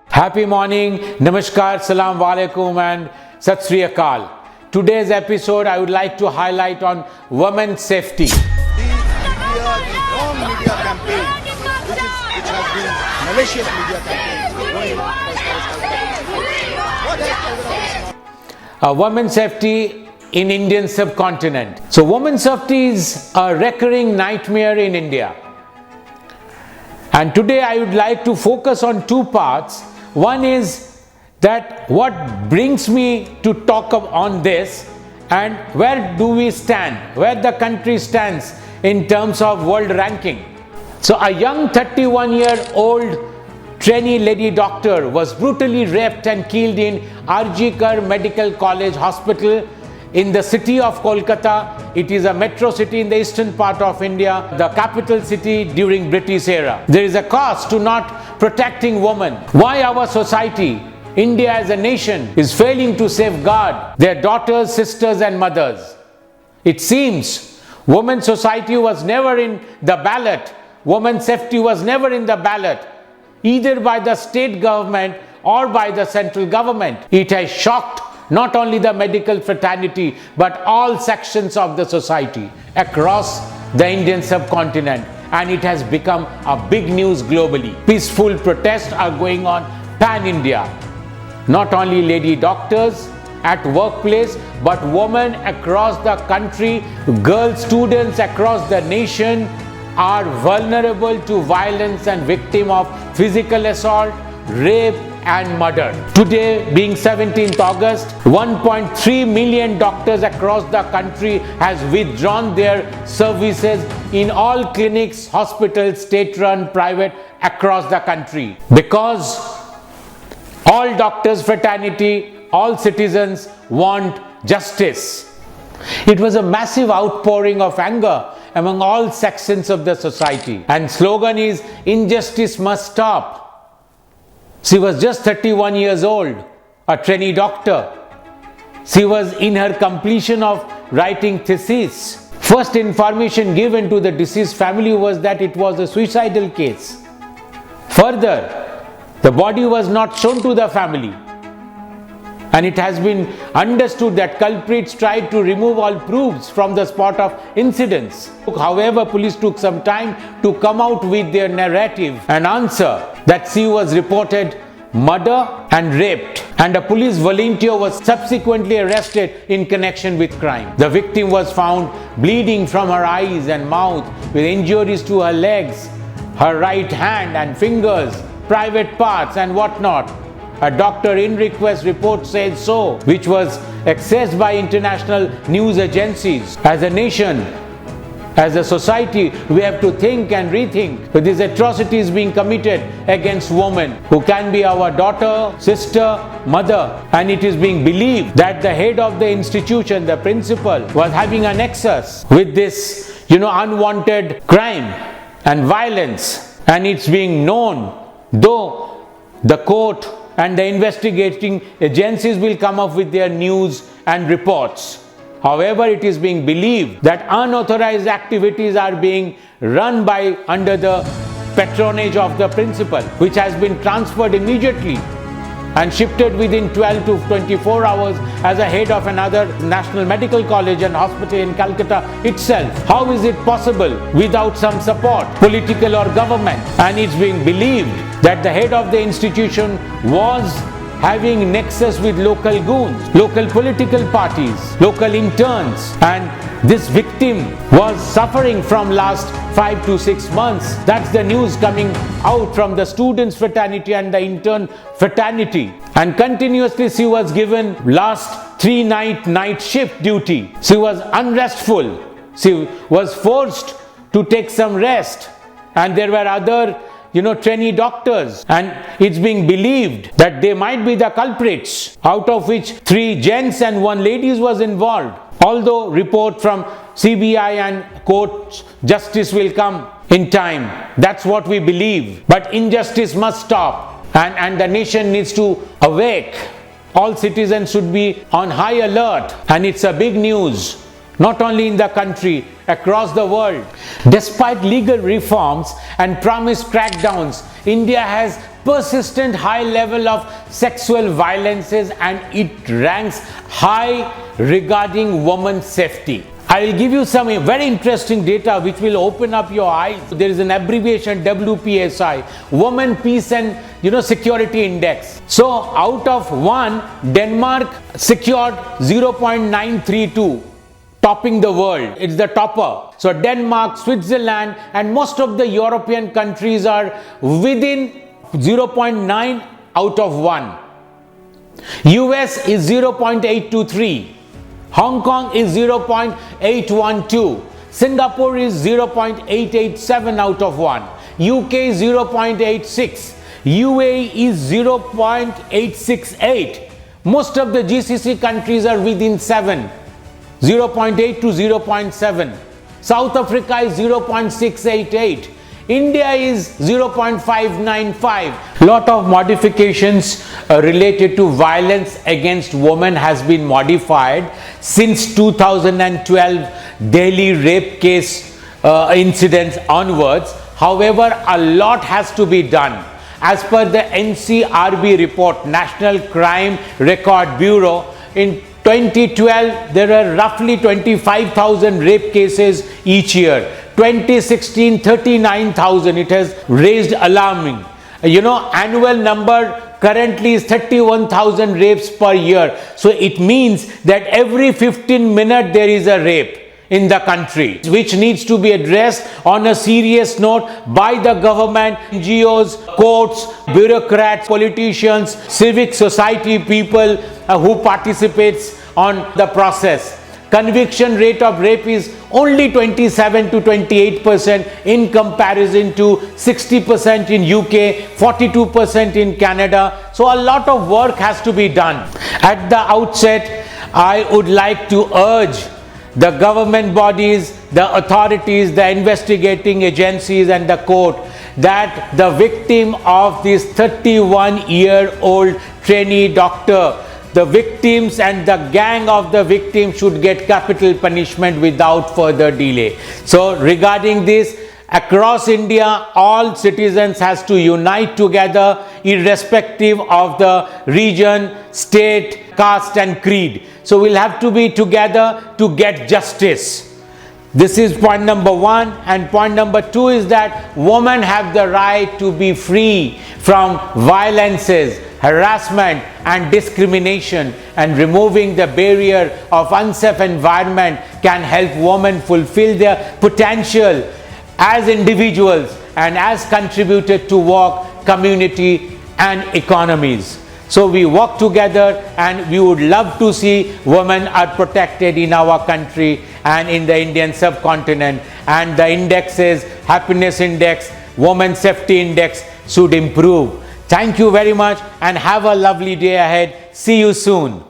Happy morning, Namaskar, Salam Walaikum and Sat Sri Akal. Today's episode I would like to highlight on women's safety. The wrong media campaign, which has been malicious media campaign going on. Women's safety in Indian subcontinent. So women's safety is a recurring nightmare in India. And today I would like to focus on two parts. One is that what brings me to talk on this and where do we stand, where the country stands in terms of world ranking. So a young 31-year-old trainee lady doctor was brutally raped and killed in RG Kar Medical College Hospital in the city of Kolkata. It is a metro city in the eastern part of India, the capital city during British era. There is a cost to not protecting women. Why our society, India as a nation, is failing to safeguard their daughters, sisters and mothers? It seems women's society was never in the ballot. Women's safety was never in the ballot, either by the state government or by the central government. It has shocked not only the medical fraternity but all sections of the society across the Indian subcontinent, and it has become a big news globally. Peaceful protests are going on pan-India. Not only lady doctors at workplace but women across the country, girl students across the nation are vulnerable to violence and victim of physical assault, rape and murder. Today being 17th August, 1.3 million doctors across the country has withdrawn their services in all clinics, hospitals, state-run, private across the country, because all doctors fraternity, all citizens want justice. It was a massive outpouring of anger among all sections of the society, and slogan is "Injustice must stop." She was just 31 years old, a trainee doctor. She was in her completion of writing thesis. First information given to the deceased family was that it was a suicidal case. Further, the body was not shown to the family, and it has been understood that culprits tried to remove all proofs from the spot of incidents. However, police took some time to come out with their narrative and answer that she was reported murder and raped, and a police volunteer was subsequently arrested in connection with crime. The victim was found bleeding from her eyes and mouth with injuries to her legs, her right hand and fingers, private parts and whatnot. A doctor in request report says so, which was accessed by international news agencies. As a nation, as a society, we have to think and rethink that these atrocities being committed against women who can be our daughter, sister, mother, and it is being believed that the head of the institution, the principal, was having a nexus with this, unwanted crime and violence, and it's being known, though the court and the investigating agencies will come up with their news and reports. However, it is being believed that unauthorized activities are being run by under the patronage of the principal, which has been transferred immediately and shifted within 12 to 24 hours as a head of another national medical college and hospital in Calcutta itself. How is it possible without some support, political or government? And it's being believed that the head of the institution was having nexus with local goons, local political parties, local interns, and this victim was suffering from last 5 to 6 months. That's the news coming out from the students fraternity and the intern fraternity. And continuously she was given last 3 night shift duty. She was unrestful. She was forced to take some rest, and there were other trainee doctors, and it's being believed that they might be the culprits, out of which 3 gents and 1 ladies was involved. Although report from CBI and court, justice will come in time. That's what we believe. But injustice must stop, and the nation needs to awake. All citizens should be on high alert, and it's a big news. Not only in the country, across the world. Despite legal reforms and promised crackdowns, India has persistent high level of sexual violences, and it ranks high regarding women's safety. I will give you some very interesting data which will open up your eyes. There is an abbreviation WPSI, Women Peace and Security Index. So out of 1, Denmark secured 0.932, topping the world. It's the topper. So Denmark, Switzerland and most of the European countries are within 0.9 out of 1. US is 0.823. Hong Kong is 0.812. Singapore is 0.887 out of 1. UK is 0.86. UAE is 0.868. Most of the GCC countries are within 7. 0.8 to 0.7. South Africa is 0.688. India is 0.595. Lot of modifications related to violence against women has been modified since 2012 Delhi rape case incidents onwards. However, a lot has to be done. As per the NCRB report, National Crime Record Bureau, in 2012 there are roughly 25,000 rape cases each year. 2016 39,000. It has raised alarming. Annual number currently is 31,000 rapes per year. So it means that every 15 minutes there is a rape in the country, which needs to be addressed on a serious note by the government, NGOs, courts, bureaucrats, politicians, civic society people who participates on the process. Conviction rate of rape is only 27 to 28% in comparison to 60% in UK, 42% in Canada. So a lot of work has to be done. At the outset, I would like to urge the government bodies, the authorities, the investigating agencies and the court that the victim of this 31-year-old trainee doctor, the victims and the gang of the victim should get capital punishment without further delay. So regarding this, across India, all citizens has to unite together irrespective of the region, state, caste and creed. So we'll have to be together to get justice. This is point number 1. And point number 2 is that women have the right to be free from violences, harassment and discrimination, and removing the barrier of unsafe environment can help women fulfill their potential as individuals and as contributors to work, community and economies. So we work together, and we would love to see women are protected in our country and in the Indian subcontinent, and the indexes, happiness index, women safety index should improve. Thank you very much and have a lovely day ahead. See you soon.